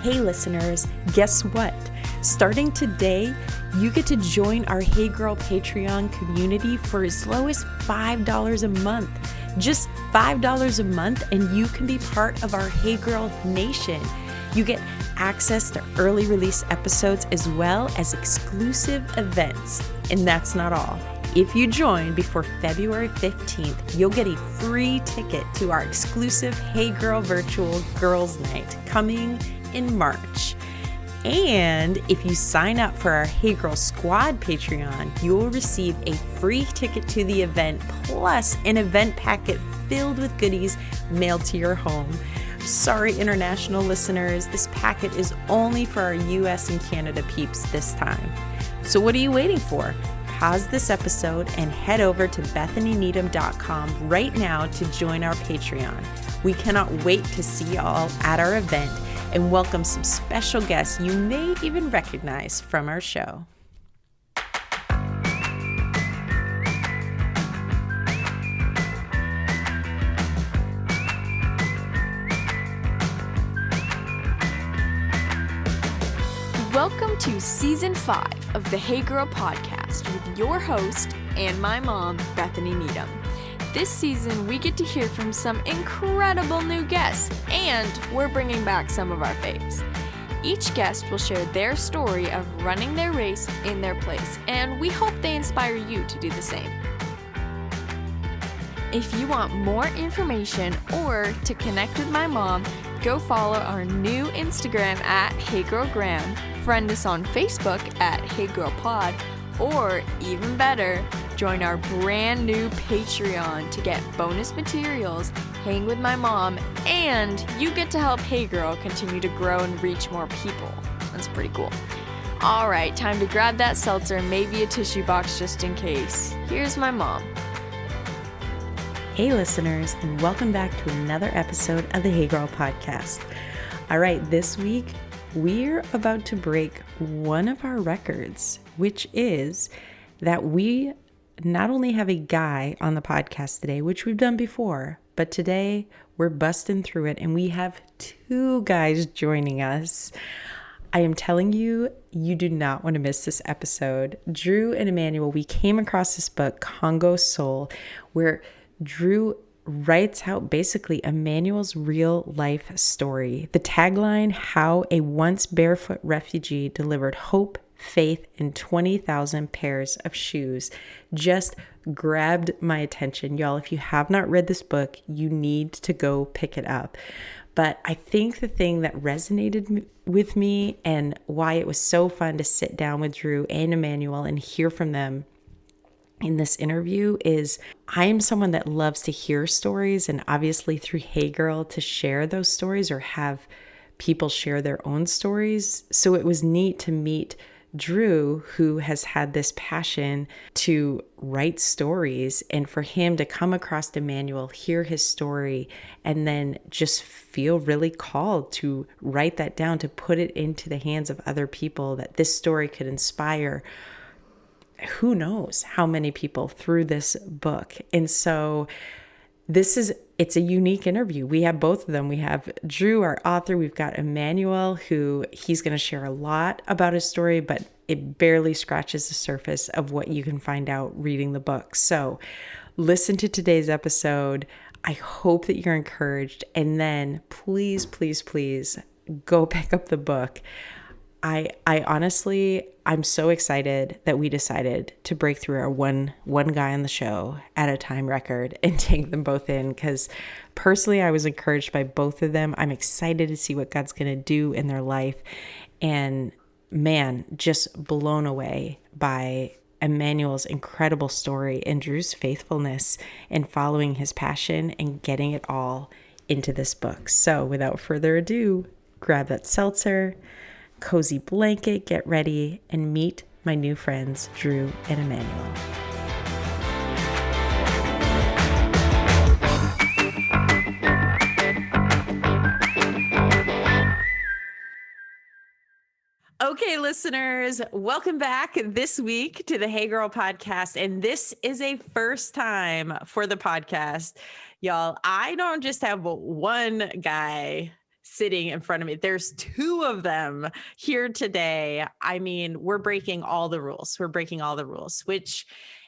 Hey listeners, guess what? Starting today, you get to join our Hey Girl Patreon community for as low as $5 a month. Just $5 a month and you can be part of our Hey Girl Nation. You get access to early release episodes as well as exclusive events. And that's not all. If you join before February 15th, you'll get a free ticket to our exclusive Hey Girl Virtual Girls Night coming in March. And if you sign up for our Hey Girl Squad Patreon, you'll receive a free ticket to the event plus an event packet filled with goodies mailed to your home. Sorry, international listeners, this packet is only for our US and Canada peeps this time. So what are you waiting for? Pause this episode and head over to BethanyNeedham.com right now to join our Patreon. We cannot wait to see y'all at our event and welcome some special guests you may even recognize from our show. Welcome to Season 5 of the Hey Girl Podcast with your host and my mom, Bethany Needham. This season, we get to hear from some incredible new guests, and we're bringing back some of our faves. Each guest will share their story of running their race in their place, and we hope they inspire you to do the same. If you want more information or to connect with my mom, go follow our new Instagram at HeyGirlGram, friend us on Facebook at HeyGirlPod, or even better, join our brand new Patreon to get bonus materials, hang with my mom, and you get to help Hey Girl continue to grow and reach more people. That's pretty cool. All right, time to grab that seltzer and maybe a tissue box just in case. Here's my mom. Hey listeners, and welcome back to another episode of the Hey Girl Podcast. All right, this week we're about to break one of our records, which is that we not only have a guy on the podcast today, which we've done before, but today we're busting through it and we have two guys joining us. I am telling you, you do not want to miss this episode. Drew and Emmanuel, we came across this book, Congo Soul, where Drew writes out basically Emmanuel's real life story. The tagline, how a once barefoot refugee delivered hope, faith, and 20,000 pairs of shoes, just grabbed my attention. Y'all, if you have not read this book, you need to go pick it up. But I think the thing that resonated with me and why it was so fun to sit down with Drew and Emmanuel and hear from them in this interview is I am someone that loves to hear stories, and obviously through Hey Girl to share those stories or have people share their own stories. So it was neat to meet Drew, who has had this passion to write stories, and for him to come across Emmanuel, hear his story, and then just feel really called to write that down, to put it into the hands of other people, that this story could inspire who knows how many people through this book. And so it's a unique interview. We have both of them. We have Drew, our author. We've got Emmanuel, who he's going to share a lot about his story, but it barely scratches the surface of what you can find out reading the book. So listen to today's episode. I hope that you're encouraged. And then please, please, please go pick up the book. I honestly, I'm so excited that we decided to break through our one guy on the show at a time record and take them both in, because personally I was encouraged by both of them. I'm excited to see what God's going to do in their life, and man, just blown away by Emmanuel's incredible story and Drew's faithfulness in following his passion and getting it all into this book. So without further ado, grab that seltzer, cozy blanket, get ready, and meet my new friends, Drew and Emmanuel. Okay, listeners, welcome back this week to the Hey Girl Podcast. And this is a first time for the podcast. Y'all, I don't just have one guy sitting in front of me. There's two of them here today. I mean, we're breaking all the rules. We're breaking all the rules, which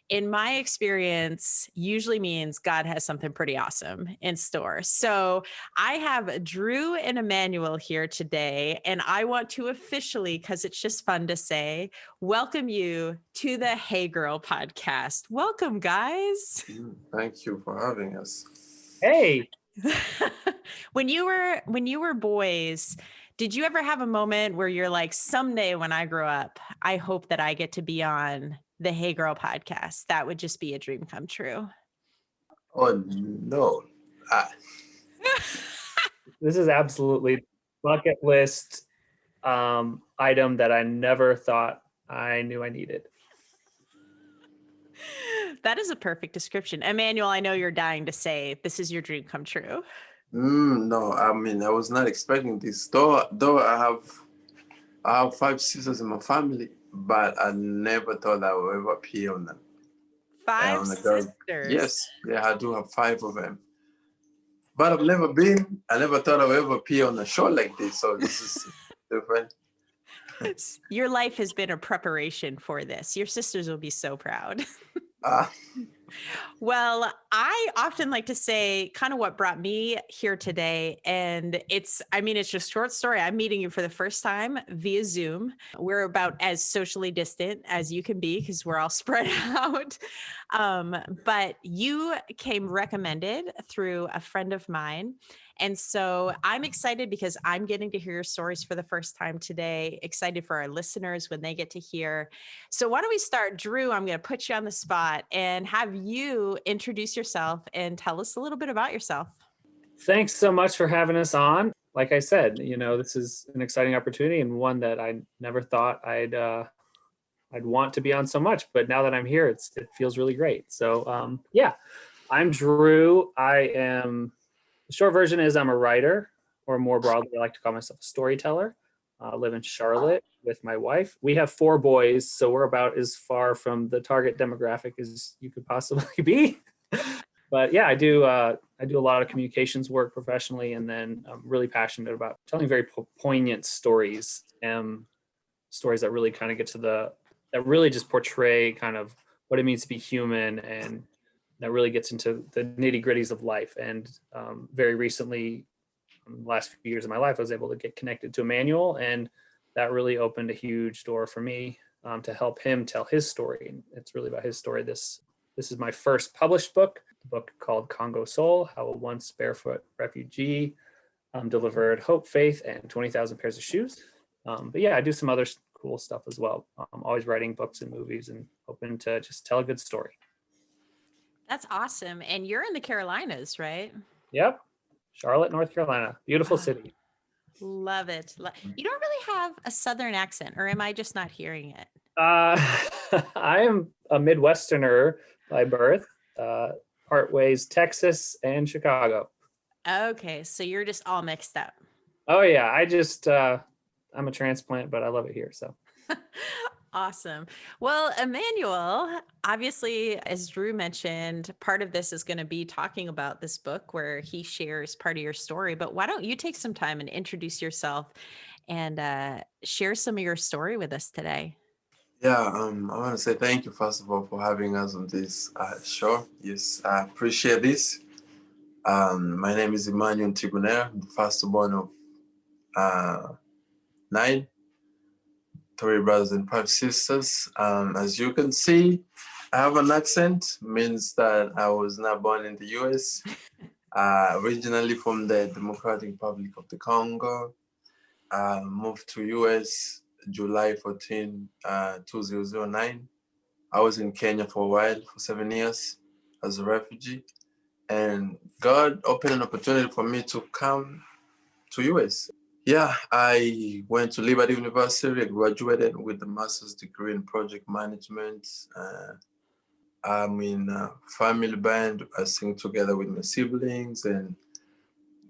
in my experience usually means God has something pretty awesome in store. So I have Drew and Emmanuel here today, and I want to officially, because it's just fun to say, welcome you to the Hey Girl podcast. Welcome, guys. Thank you for having us. Hey. When you were boys, did you ever have a moment where you're like, someday when I grow up, I hope that I get to be on the Hey Girl podcast? That would just be a dream come true. Oh no. This is absolutely bucket list item that I never thought I knew I needed. That is a perfect description. Emmanuel, I know you're dying to say this is your dream come true. No, I mean, I was not expecting this. Though I have 5 sisters in my family, but I never thought I would ever appear on them. 5 sisters? Yes, I do have 5 of them. But I never thought I would ever appear on a show like this. So this is different. Your life has been a preparation for this. Your sisters will be so proud. Well, I often like to say kind of what brought me here today. And it's just a short story. I'm meeting you for the first time via Zoom. We're about as socially distant as you can be because we're all spread out. But you came recommended through a friend of mine. And so I'm excited because I'm getting to hear your stories for the first time today. Excited for our listeners when they get to hear. So why don't we start, Drew? I'm going to put you on the spot and have you introduce yourself and tell us a little bit about yourself. Thanks so much for having us on. Like I said, this is an exciting opportunity and one that I never thought I'd want to be on so much. But now that I'm here, it feels really great. So I'm Drew. The short version is I'm a writer, or more broadly, I like to call myself a storyteller. I live in Charlotte with my wife. We have 4 boys, so we're about as far from the target demographic as you could possibly be. But yeah, I do a lot of communications work professionally, and then I'm really passionate about telling very poignant stories, stories that really kind of that really just portray kind of what it means to be human, and that really gets into the nitty gritties of life. And very recently, in the last few years of my life, I was able to get connected to Emmanuel, and that really opened a huge door for me to help him tell his story. And it's really about his story. This is my first published book, a book called Congo Soul: How a Once Barefoot Refugee Delivered Hope, Faith, and 20,000 Pairs of Shoes. But yeah, I do some other cool stuff as well. I'm always writing books and movies and hoping to just tell a good story. That's awesome. And you're in the Carolinas, right? Yep. Charlotte, North Carolina. Beautiful city. Love it. You don't really have a Southern accent, or am I just not hearing it? I am a Midwesterner by birth, part ways Texas and Chicago. Okay. So you're just all mixed up. Oh yeah. I'm a transplant, but I love it here. So. Awesome. Well, Emmanuel, obviously, as Drew mentioned, part of this is going to be talking about this book where he shares part of your story. But why don't you take some time and introduce yourself and share some of your story with us today? Yeah, I want to say thank you, first of all, for having us on this show. Yes, I appreciate this. My name is Emmanuel Ntibonera, the firstborn of 9. 3 brothers and 5 sisters. As you can see, I have an accent, means that I was not born in the US. Originally from the Democratic Republic of the Congo. Moved to US July 14, 2009. I was in Kenya for a while, for 7 years as a refugee. And God opened an opportunity for me to come to US. Yeah, I went to Liberty University. I graduated with a master's degree in project management. I'm in a family band. I sing together with my siblings, and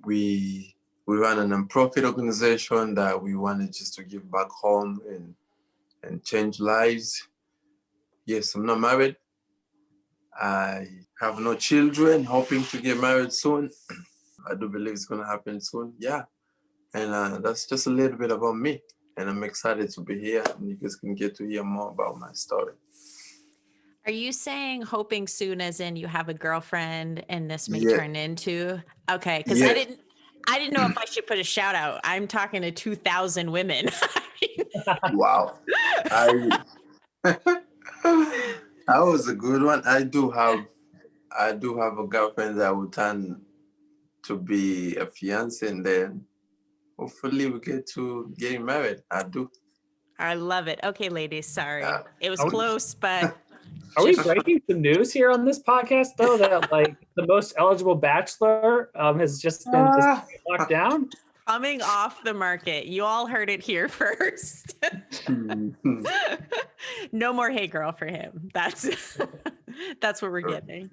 we run a nonprofit organization that we wanted just to give back home and change lives. Yes, I'm not married. I have no children, hoping to get married soon. I do believe it's going to happen soon. Yeah. And that's just a little bit about me. And I'm excited to be here, and you guys can get to hear more about my story. Are you saying hoping soon as in you have a girlfriend and this may Yeah, turn into okay, because yeah. I didn't know if I should put a shout out. I'm talking to 2,000 women. Wow. I that was a good one. I do have a girlfriend that will turn to be a fiance, and then hopefully we get to getting married. I do. I love it. Okay, ladies, sorry. Yeah. It was Are we, close, but are we just breaking some news here on this podcast, though, that like the most eligible bachelor has just been locked down? coming off the market. You all heard it here first. No more hey girl for him. That's that's what we're getting.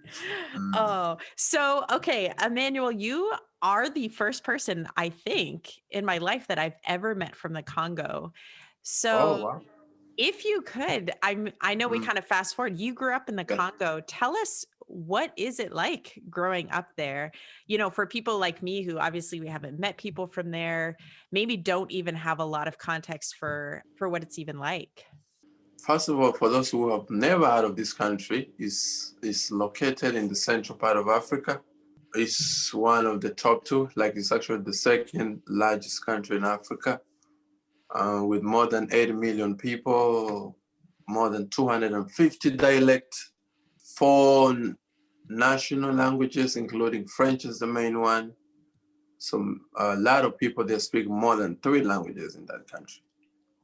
Oh, so okay, Emmanuel, you are the first person I think in my life that I've ever met from the Congo. Oh So wow. if you could, I know we kind of fast forward. You grew up in the Yeah. Congo. Tell us, what is it like growing up there? You know, for people like me who obviously we haven't met people from there, maybe don't even have a lot of context for what it's even like. First of all, for those who have never heard of this country, is located in the central part of Africa. It's one of the top two, like it's actually the second largest country in Africa, with more than 80 million people, more than 250 dialects, 4 national languages, including French is the main one. So a lot of people, they speak more than 3 languages in that country.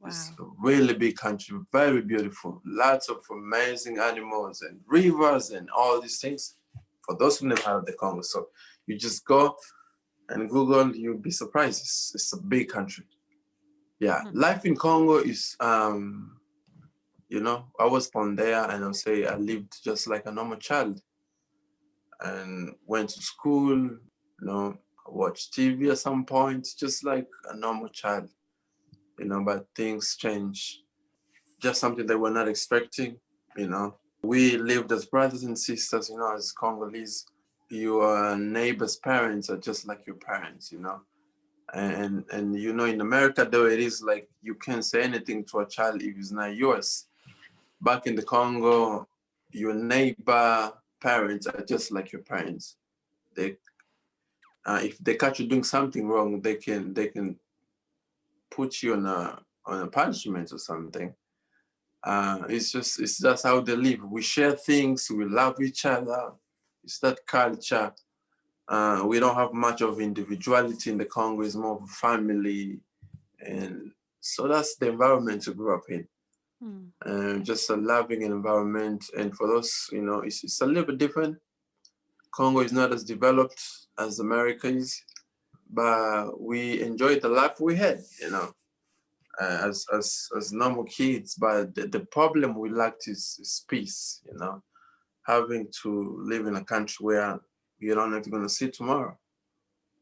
It's a really big country, very beautiful, lots of amazing animals and rivers and all these things. For those who never heard of the Congo, so you just go and Google, you'll be surprised. It's a big country. Yeah, life in Congo is, you know, I was born there, and I'll say I lived just like a normal child, and went to school, you know, watched TV at some point, just like a normal child, you know, but things change. Just something that we're not expecting, you know. We lived as brothers and sisters, you know, as Congolese. Your neighbor's parents are just like your parents, you know. And you know, in America, though, it is like you can't say anything to a child if it's not yours. Back in the Congo, your neighbor parents are just like your parents. They, if they catch you doing something wrong, they can put you on a punishment or something. It's just how they live. We share things. We love each other. It's that culture. We don't have much of individuality in the Congo. It's more of a family, and so that's the environment to grow up in. Just a loving environment. And for those, you know, it's a little bit different. Congo is not as developed as America is, but we enjoyed the life we had, you know, as normal kids. But the problem we lacked is peace, you know, having to live in a country where you don't know if you're going to see tomorrow,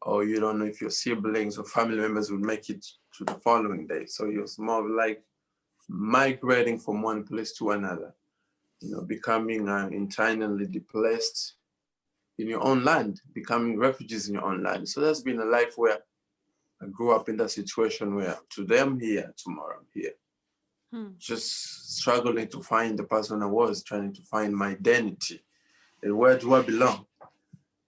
or you don't know if your siblings or family members will make it to the following day. So you're more like migrating from one place to another, you know, becoming internally displaced in your own land, becoming refugees in your own land. So that's been a life where I grew up in that situation where today I'm here, tomorrow I'm here. Just struggling to find the person I was, trying to find my identity and where do I belong.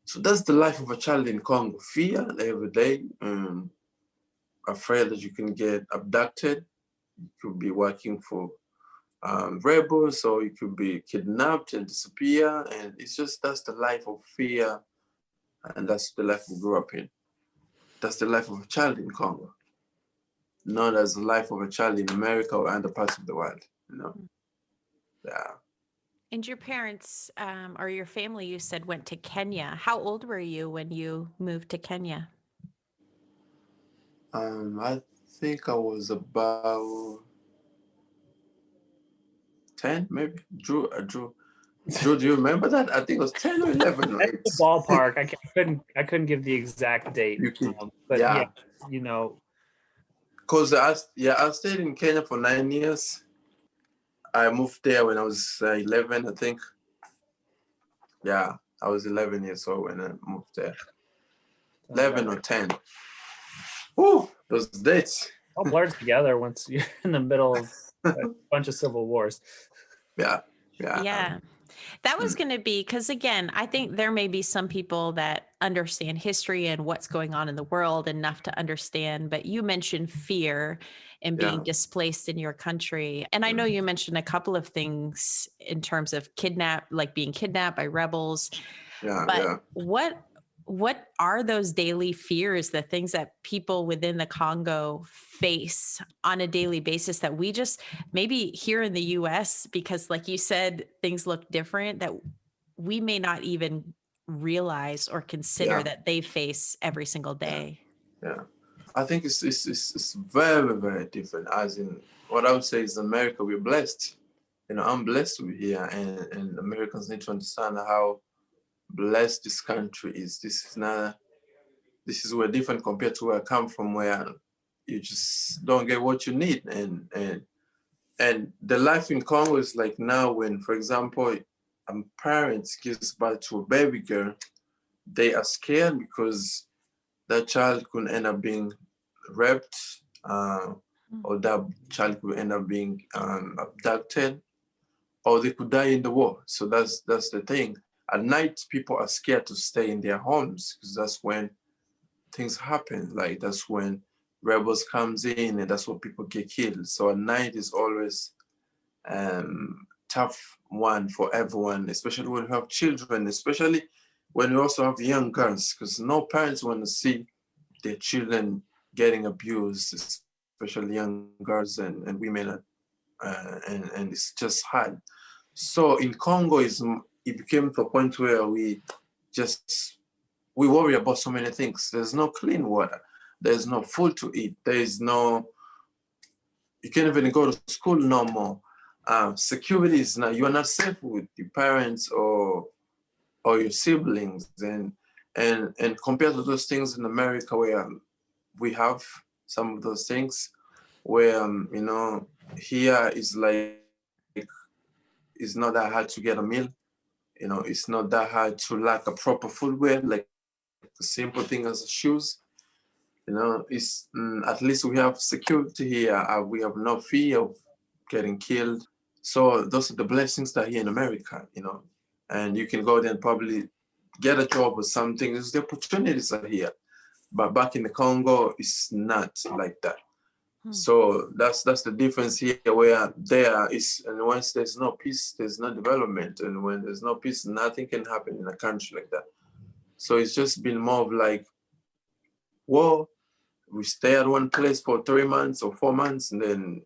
So that's the life of a child in Congo. Fear every day, afraid that you can get abducted. You could be working for rebels, or you could be kidnapped and disappear. And it's just, that's the life of fear. And that's the life we grew up in. That's the life of a child in Congo. Not as the life of a child in America or other parts of the world, you know? Yeah. And your parents or your family, you said, went to Kenya. How old were you when you moved to Kenya? I think I was about 10, maybe. Drew, do you remember that? I think it was 10 or 11. That's the ballpark. I couldn't give the exact date. But yeah, you know. Because I stayed in Kenya for 9 years. I moved there when I was 11, I think. Yeah, I was 11 years old when I moved there. 11 or 10. Those dates. All blurs together once you're in the middle of a bunch of civil wars. Yeah. Yeah. That was going to be, because again, I think there may be some people that understand history and what's going on in the world enough to understand, but you mentioned fear and being displaced in your country. And I know you mentioned a couple of things in terms of being kidnapped by rebels. But what are those daily fears, the things that people within the Congo face on a daily basis that we just maybe here in the US, because like you said, things look different, that we may not even realize or consider that they face every single day? Yeah. I think it's very, very different. As in, what I would say is America, we're blessed. I'm blessed to be here, and Americans need to understand how blessed this country is. This is where different compared to where I come from, where you just don't get what you need. And the life in Congo is like now when, for example, parents gives birth to a baby girl, they are scared because that child could end up being raped, or that child could end up being abducted, or they could die in the war. So that's the thing. At night, people are scared to stay in their homes because that's when things happen. Like that's when rebels comes in, and that's when people get killed. So at night is always tough one for everyone, especially when you have children, especially when you also have young girls, because no parents want to see their children getting abused, especially young girls and women, and it's just hard. So in Congo, it became to a point where we worry about so many things. There's no clean water. There's no food to eat. You can't even go to school no more. Security is not, you are not safe with your parents or your siblings. And compared to those things in America where we have some of those things, where, here is like, it's not that hard to get a meal. It's not that hard to lack a proper footwear, like a simple thing as shoes. It's at least we have security here. We have no fear of getting killed. So those are the blessings that are here in America, and you can go there and probably get a job or something. The opportunities are here. But back in the Congo, it's not like that. So that's the difference here, where there is, and once there's no peace, there's no development. And when there's no peace, nothing can happen in a country like that. So it's just been more of like, well, we stay at one place for 3 months or 4 months, and then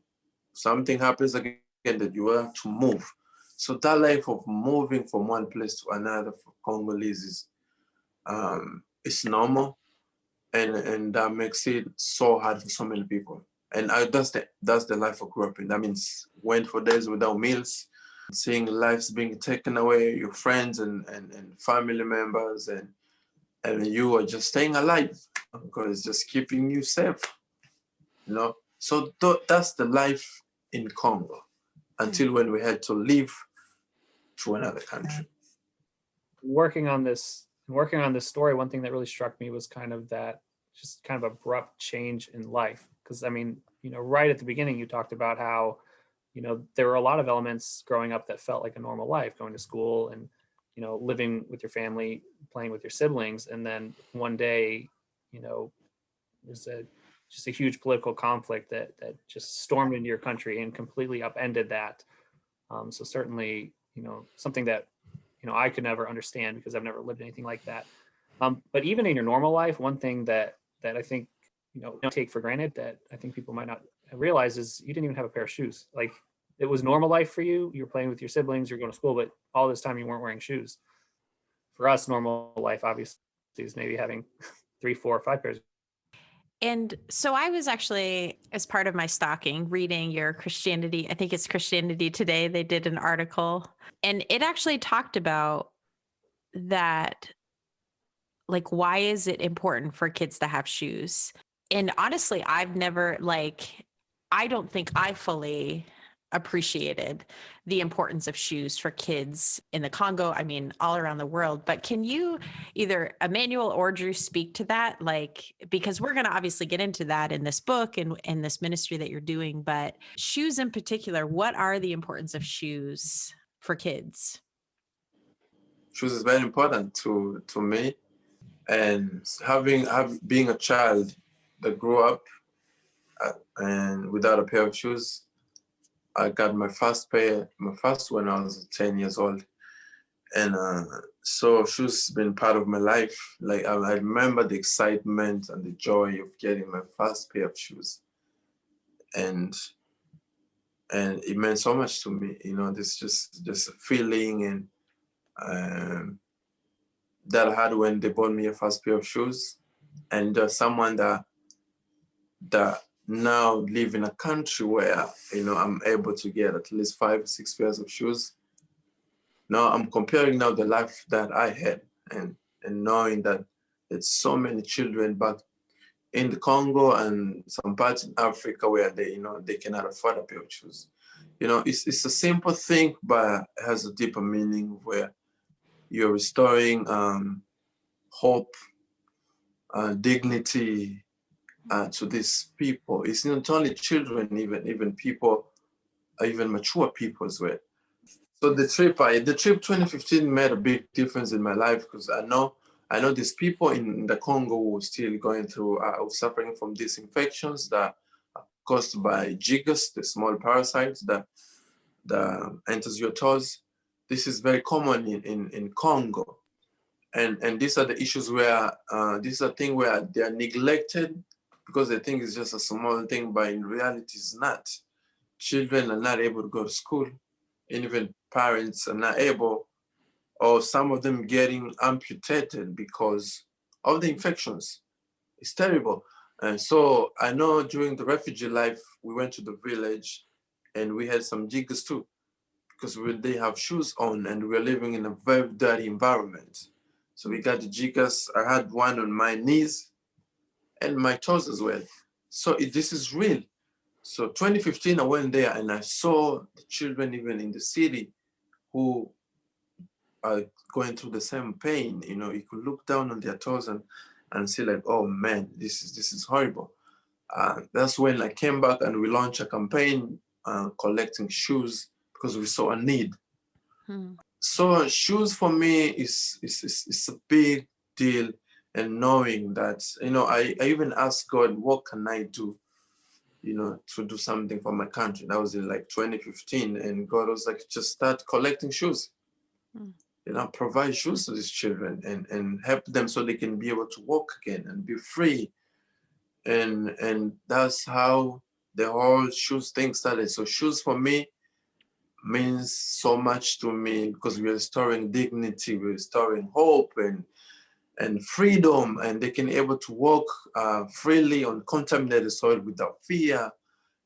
something happens again that you have to move. So that life of moving from one place to another for Congolese is normal, and that makes it so hard for so many people. And that's the life I grew up in. That means went for days without meals, seeing lives being taken away, your friends and family members, and you are just staying alive because it's just keeping you safe. So that's the life in Congo until when we had to leave to another country. Working on this story, one thing that really struck me was kind of that just kind of abrupt change in life. Because right at the beginning, you talked about how, there were a lot of elements growing up that felt like a normal life, going to school and, living with your family, playing with your siblings. And then one day, there's just a huge political conflict that just stormed into your country and completely upended that. So certainly, something that, I could never understand because I've never lived anything like that. But even in your normal life, one thing that I think, don't take for granted, that I think people might not realize, is you didn't even have a pair of shoes. Like, it was normal life for you. You were playing with your siblings, you're going to school, but all this time you weren't wearing shoes. For us, normal life obviously is maybe having 3, 4, 5 pairs. And so I was actually, as part of my stalking, reading your Christianity. I think it's Christianity Today. They did an article, and it actually talked about that. Like, why is it important for kids to have shoes? And honestly, I've never, I don't think I fully appreciated the importance of shoes for kids in the Congo, I mean, all around the world. But can you, either Emmanuel or Drew, speak to that? Like, because we're going to obviously get into that in this book and in this ministry that you're doing, but shoes in particular, what are the importance of shoes for kids? Shoes is very important to me. And being a child that grew up and without a pair of shoes, I got my first when I was 10 years old. And so shoes has been part of my life. Like I remember the excitement and the joy of getting my first pair of shoes. And it meant so much to me, you know, this just a feeling and that I had when they bought me a first pair of shoes. And someone that now live in a country where, you know, I'm able to get at least 5 or 6 pairs of shoes. Now I'm comparing now the life that I had and knowing that there's so many children back in the Congo and some parts in Africa where they, you know, they cannot afford a pair of shoes. You know, it's a simple thing, but it has a deeper meaning where you're restoring hope, dignity to these people. It's not only children, even people, even mature people as well. So the trip 2015 made a big difference in my life because I know these people in the Congo who are still going through, suffering from these infections that are caused by jiggers, the small parasites that enters your toes. This is very common in Congo. And these are the issues where, these are things where they are neglected because they think it's just a small thing, but in reality it's not. Children are not able to go to school, and even parents are not able, or some of them getting amputated because of the infections. It's terrible. And so I know during the refugee life, we went to the village and we had some jiggers too, because they have shoes on and we're living in a very dirty environment. So we got the jiggers. I had one on my knees and my toes as well. So this is real. So 2015, I went there and I saw the children even in the city who are going through the same pain. You know, you could look down on their toes and see like, oh man, this is horrible. That's when I came back and we launched a campaign collecting shoes because we saw a need. So shoes for me is a big deal, and knowing that, you know, I even asked God, what can I do, you know, to do something for my country? That was in like 2015, and God was like, just start collecting shoes. You know, provide shoes to these children and help them so they can be able to walk again and be free. And that's how the whole shoes thing started. So shoes for me means so much to me because we're restoring dignity, we're restoring hope and freedom, and they can able to walk freely on contaminated soil without fear.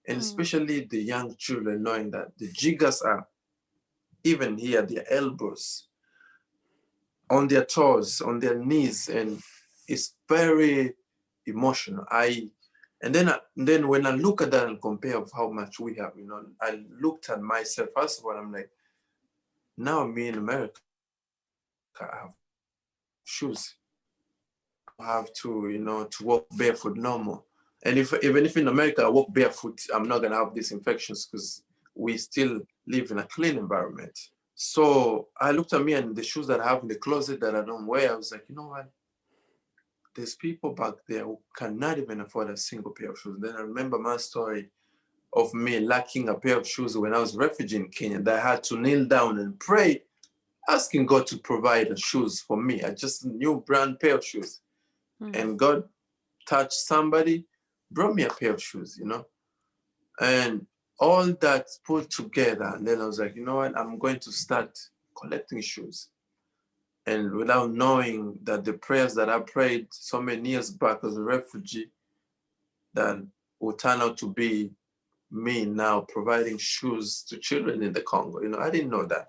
And especially the young children, knowing that the jiggers are even here, their elbows, on their toes, on their knees, and it's very emotional. And then when I look at that and compare of how much we have, you know, I looked at myself. First of all, I'm like, now me in America, I have shoes. I have to, you know, to walk barefoot no more. And even if in America I walk barefoot, I'm not gonna have these infections because we still live in a clean environment. So I looked at me and the shoes that I have in the closet that I don't wear, I was like, you know what? There's people back there who cannot even afford a single pair of shoes. Then I remember my story of me lacking a pair of shoes when I was a refugee in Kenya, that I had to kneel down and pray, asking God to provide shoes for me. I just a new brand pair of shoes. And God touched somebody, brought me a pair of shoes, you know? And all that put together, and then I was like, you know what? I'm going to start collecting shoes. And without knowing that the prayers that I prayed so many years back as a refugee, that would turn out to be me now providing shoes to children in the Congo. You know, I didn't know that.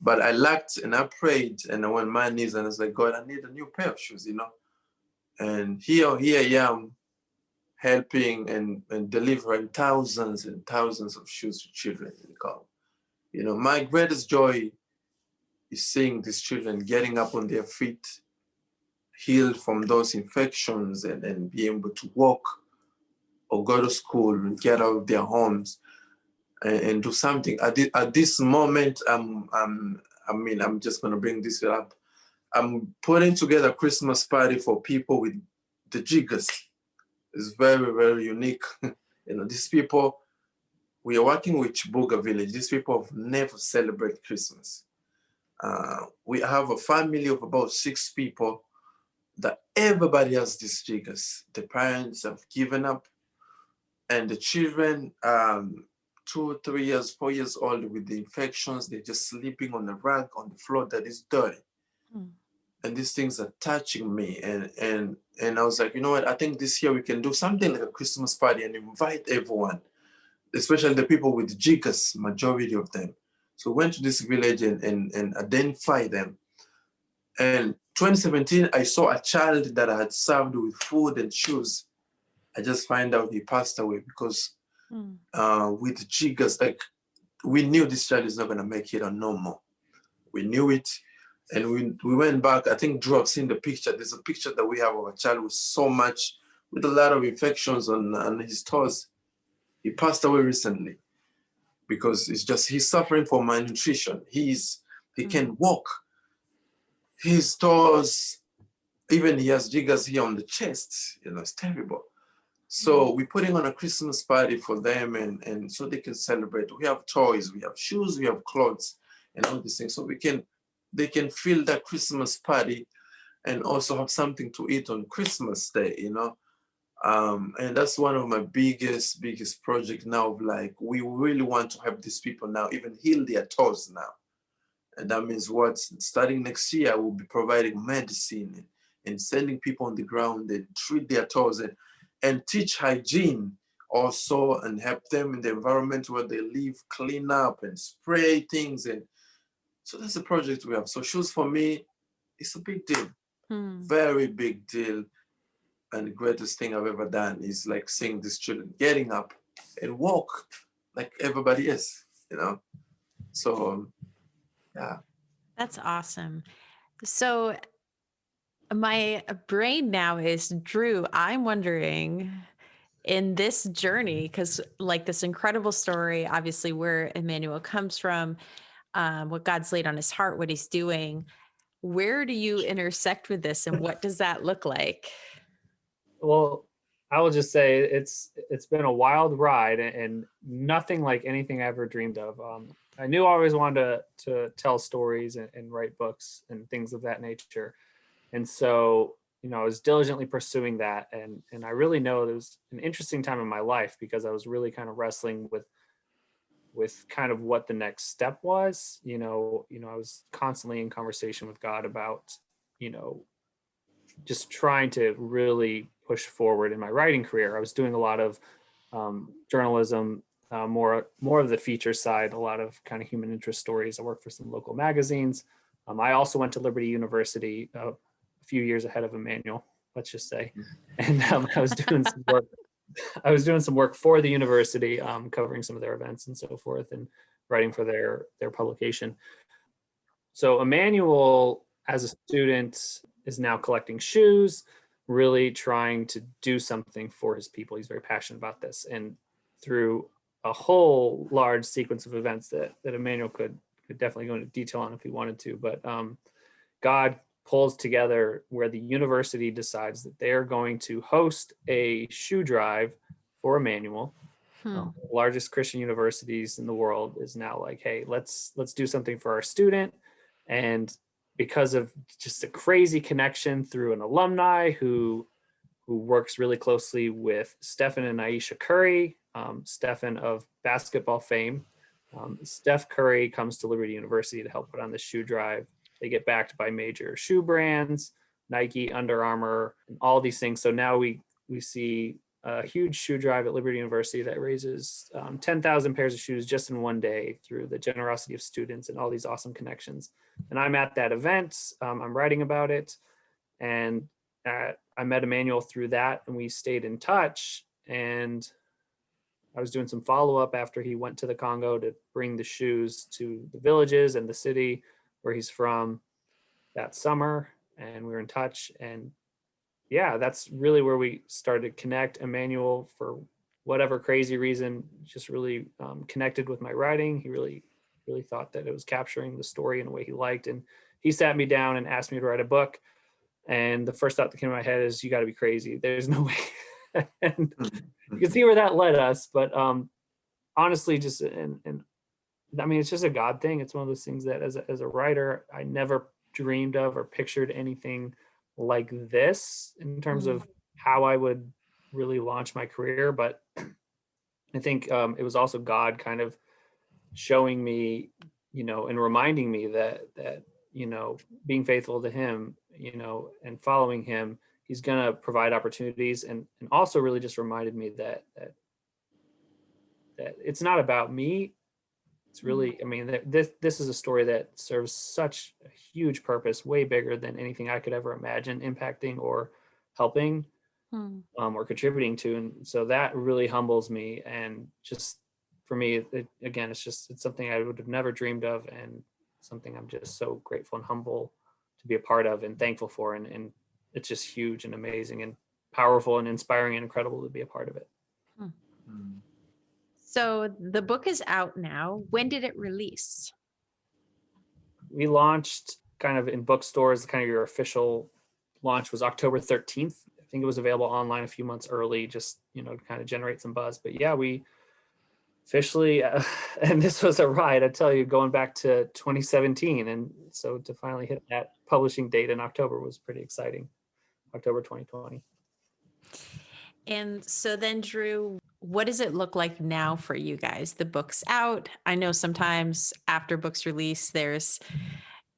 But I lacked and I prayed and I went on my knees and I was like, God, I need a new pair of shoes, you know? And here I am helping and delivering thousands and thousands of shoes to children in Congo. You know, my greatest joy is seeing these children getting up on their feet, healed from those infections, and be able to walk or go to school and get out of their homes and do something. At this moment, I'm just going to bring this up. I'm putting together a Christmas party for people with the jiggers. It's very, very unique. You know, these people, we are working with Chibuga village. These people have never celebrated Christmas. We have a family of about 6 people that everybody has these jiggers. The parents have given up, and the children, 2, 3 years, 4 years old with the infections, they're just sleeping on the rug on the floor that is dirty. And these things are touching me. And I was like, you know what, I think this year we can do something like a Christmas party and invite everyone, especially the people with jiggers, majority of them. So we went to this village and identify them. And 2017, I saw a child that I had served with food and shoes. I just find out he passed away because with jiggers, like, we knew this child is not going to make it on normal. We knew it. And we went back. I think Drew have seen the picture. There's a picture that we have of a child with a lot of infections on his toes. He passed away recently because he's suffering from malnutrition. He can walk. His toes, even he has jiggers here on the chest. You know, it's terrible. So we're putting on a Christmas party for them and so they can celebrate. We have toys, we have shoes, we have clothes and all these things. So they can feel that Christmas party and also have something to eat on Christmas Day, you know. And that's one of my biggest project now. Of like, we really want to help these people now, even heal their toes now. And that means what? Starting next year, we'll be providing medicine and sending people on the ground and treat their toes and teach hygiene also and help them in the environment where they live, clean up and spray things. And so that's the project we have. So shoes for me, it's a big deal, very big deal. And the greatest thing I've ever done is like seeing these children getting up and walk like everybody is, you know? So, yeah. That's awesome. So my brain now is, Drew, I'm wondering, in this journey, because like this incredible story, obviously where Emmanuel comes from, what God's laid on his heart, what he's doing, where do you intersect with this and what does that look like? Well, I will just say it's been a wild ride and nothing like anything I ever dreamed of. I knew I always wanted to tell stories and write books and things of that nature. And so, you know, I was diligently pursuing that. And I really know it was an interesting time in my life because I was really kind of wrestling with kind of what the next step was. You know, I was constantly in conversation with God about, you know, just trying to really push forward in my writing career. I was doing a lot of journalism, more of the feature side, a lot of kind of human interest stories. I worked for some local magazines. I also went to Liberty University a few years ahead of Emmanuel, let's just say. And I was doing some work. I was doing some work for the university, covering some of their events and so forth, and writing for their publication. So Emmanuel, as a student, is now collecting shoes, really trying to do something for his people. He's very passionate about this. And through a whole large sequence of events that Emmanuel could definitely go into detail on if he wanted to, but God pulls together where the university decides that they're going to host a shoe drive for Emmanuel. The largest Christian universities in the world is now like, hey, let's do something for our student. And because of just a crazy connection through an alumni who works really closely with Stephen and Aisha Curry, Stephen of basketball fame. Steph Curry comes to Liberty University to help put on this shoe drive. They get backed by major shoe brands, Nike, Under Armour, and all these things. So now we see a huge shoe drive at Liberty University that raises 10,000 pairs of shoes just in one day through the generosity of students and all these awesome connections. And I'm at that event. I'm writing about it. And I met Emmanuel through that, and we stayed in touch. and I was doing some follow-up after he went to the Congo to bring the shoes to the villages and the city where he's from that summer, and we were in touch. And yeah, that's really where we started to connect. Emmanuel, for whatever crazy reason, just really connected with my writing. He really thought that it was capturing the story in a way he liked, and he sat me down and asked me to write a book. And the first thought that came to my head is, you got to be crazy. There's no way. And you can see where that led us. But honestly, just and I mean, it's just a God thing. It's one of those things that as a writer, I never dreamed of or pictured anything like this in terms of how I would really launch my career. But I think it was also God kind of showing me, and reminding me that being faithful to him, and following him, he's going to provide opportunities, and also really just reminded me that it's not about me. It's really, I mean, this is a story that serves such a huge purpose, way bigger than anything I could ever imagine impacting or helping or contributing to. And so that really humbles me. And just for me, it's something I would have never dreamed of, and something I'm just so grateful and humble to be a part of and thankful for. And it's just huge and amazing and powerful and inspiring and incredible to be a part of it. So the book is out now. When did it release? We launched kind of in bookstores. Kind of your official launch was October 13th. I think it was available online a few months early, just, to kind of generate some buzz. But yeah, we officially, and this was a ride, I tell you, going back to 2017. And so to finally hit that publishing date in October was pretty exciting. October 2020. And so then, Drew, what does it look like now for you guys? The book's out. I know sometimes after books release,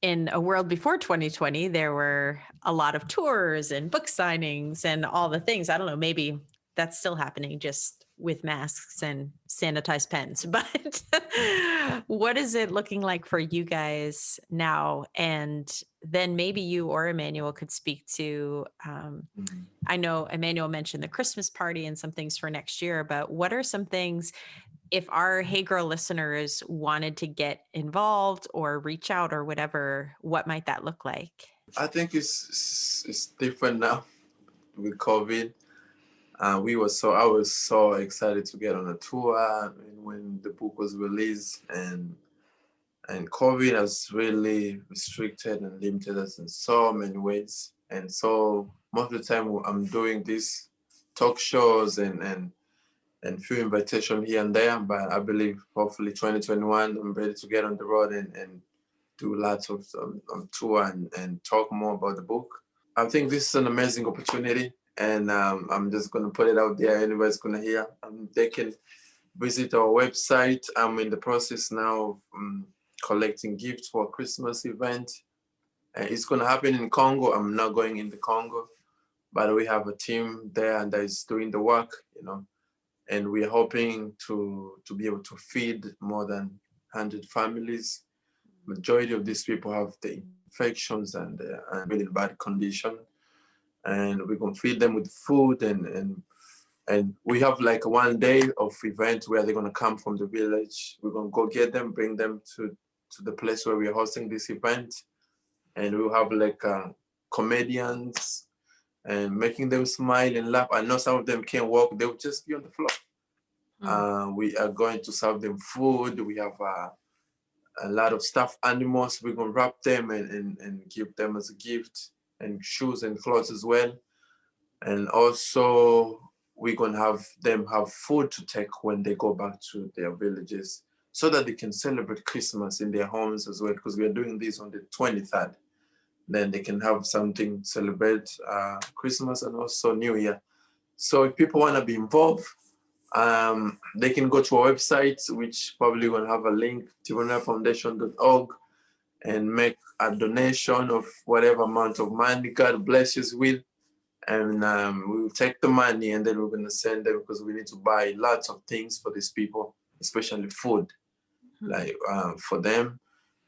in a world before 2020, there were a lot of tours and book signings and all the things. I don't know, maybe that's still happening, just with masks and sanitized pens. But what is it looking like for you guys now? And then maybe you or Emmanuel could speak to, I know Emmanuel mentioned the Christmas party and some things for next year, but what are some things, if our Hey Girl listeners wanted to get involved or reach out or whatever, what might that look like? I think it's different now with COVID. I was so excited to get on a tour when the book was released, and COVID has really restricted and limited us in so many ways. And so most of the time I'm doing these talk shows and few invitation here and there, but I believe hopefully 2021 I'm ready to get on the road and do lots of tour and talk more about the book. I think this is an amazing opportunity. And I'm just going to put it out there. Anybody's going to hear. They can visit our website. I'm in the process now of collecting gifts for a Christmas event. It's going to happen in Congo. I'm not going in the Congo, but we have a team there that is doing the work, and we're hoping to be able to feed more than 100 families. Majority of these people have the infections and really bad condition. And we're going to feed them with food, and we have like 1 day of event where they're going to come from the village. We're going to go get them, bring them to the place where we're hosting this event, and we'll have like comedians and making them smile and laugh. I know some of them can't walk, they'll just be on the floor. We are going to serve them food. We have a lot of stuffed animals. We're going to wrap them and give them as a gift, and shoes and clothes as well. And also we're going to have them have food to take when they go back to their villages, so that they can celebrate Christmas in their homes as well, because we are doing this on the 23rd. Then they can have something, celebrate Christmas and also New Year. So if people want to be involved, they can go to our website, which probably going to have a link, ntibonerafoundation.org, and make a donation of whatever amount of money God blesses with. And we'll take the money, and then we're going to send them, because we need to buy lots of things for these people, especially food, like for them.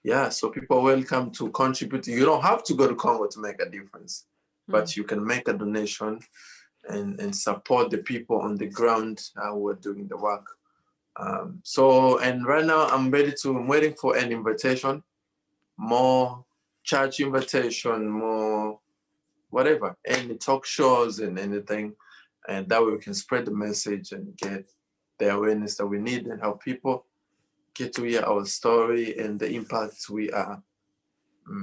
Yeah, so people are welcome to contribute. You don't have to go to Congo to make a difference, but you can make a donation and support the people on the ground who are doing the work. And right now I'm waiting for an invitation, more church invitation, more whatever, any talk shows and anything. And that way we can spread the message and get the awareness that we need and help people get to hear our story and the impact we are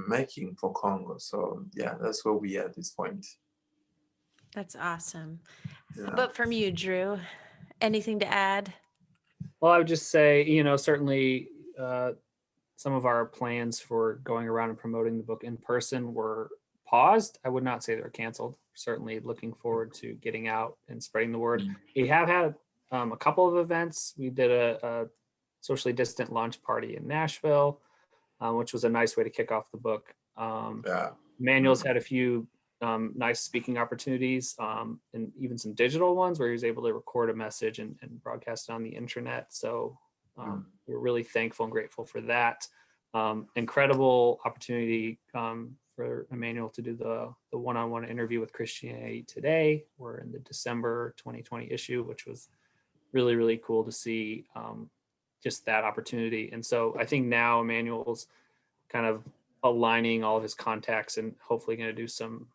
making for Congo. So yeah, that's where we are at this point. That's awesome. Yeah. How about from you, Drew? Anything to add? Well, I would just say, certainly some of our plans for going around and promoting the book in person were paused. I would not say they were canceled. Certainly looking forward to getting out and spreading the word. We have had a couple of events. We did a socially distant launch party in Nashville, which was a nice way to kick off the book. Emmanuel's had a few nice speaking opportunities, and even some digital ones where he was able to record a message and broadcast it on the internet. So we're really thankful and grateful for that. Incredible opportunity for Emmanuel to do the one-on-one interview with Christianity Today. We're in the December 2020 issue, which was really, really cool to see just that opportunity. And so I think now Emmanuel's kind of aligning all of his contacts and hopefully going to do some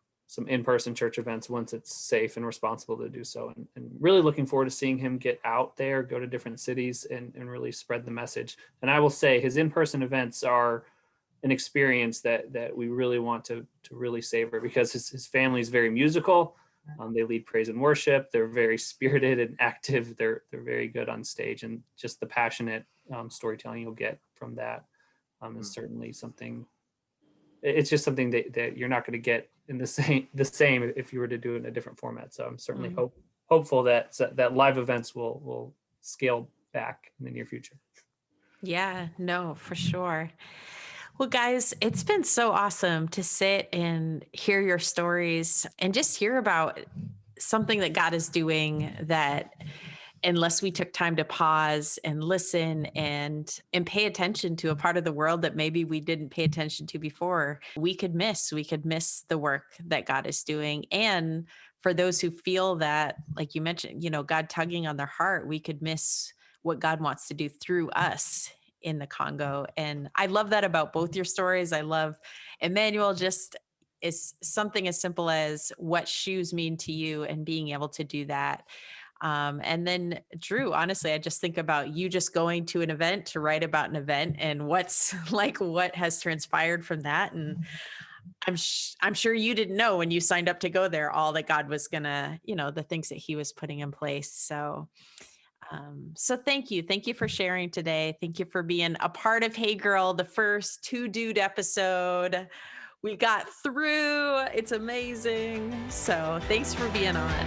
in-person church events once it's safe and responsible to do so. And really looking forward to seeing him get out there, go to different cities and really spread the message. And I will say his in-person events are an experience that we really want to really savor, because his family is very musical. They lead praise and worship. They're very spirited and active. They're very good on stage, and just the passionate storytelling you'll get from that is certainly something. It's just something that you're not going to get in the same if you were to do it in a different format. So I'm certainly hopeful that live events will scale back in the near future. Yeah, no, for sure. Well, guys, it's been so awesome to sit and hear your stories and just hear about something that God is doing that, unless we took time to pause and listen and pay attention to a part of the world that maybe we didn't pay attention to before, we could miss the work that God is doing. And for those who feel that, like you mentioned, God tugging on their heart, we could miss what God wants to do through us in the Congo. And I love that about both your stories. I love Emmanuel just is something as simple as what shoes mean to you and being able to do that. And then Drew, honestly, I just think about you just going to an event to write about an event and what has transpired from that. And I'm sure you didn't know when you signed up to go there, all that God was gonna, the things that he was putting in place. So thank you. Thank you for sharing today. Thank you for being a part of Hey Girl, the first 2-dude episode. We got through. It's amazing. So thanks for being on.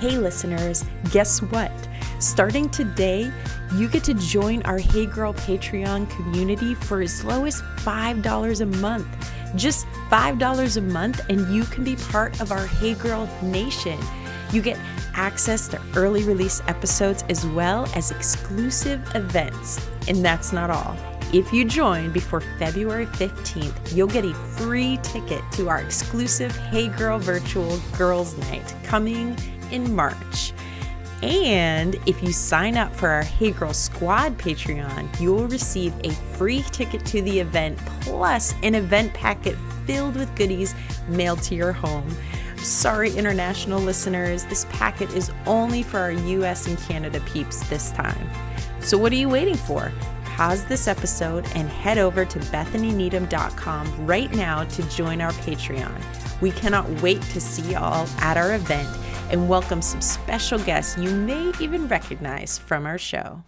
Hey listeners, guess what? Starting today, you get to join our Hey Girl Patreon community for as low as $5 a month. Just $5 a month, and you can be part of our Hey Girl Nation. You get access to early release episodes as well as exclusive events. And that's not all. If you join before February 15th, you'll get a free ticket to our exclusive Hey Girl Virtual Girls Night coming in March. And if you sign up for our Hey Girl Squad Patreon, you'll receive a free ticket to the event, plus an event packet filled with goodies mailed to your home. Sorry, international listeners, this packet is only for our US and Canada peeps this time. So what are you waiting for? Pause this episode and head over to BethanyNeedham.com right now to join our Patreon. We cannot wait to see y'all at our event and welcome some special guests you may even recognize from our show.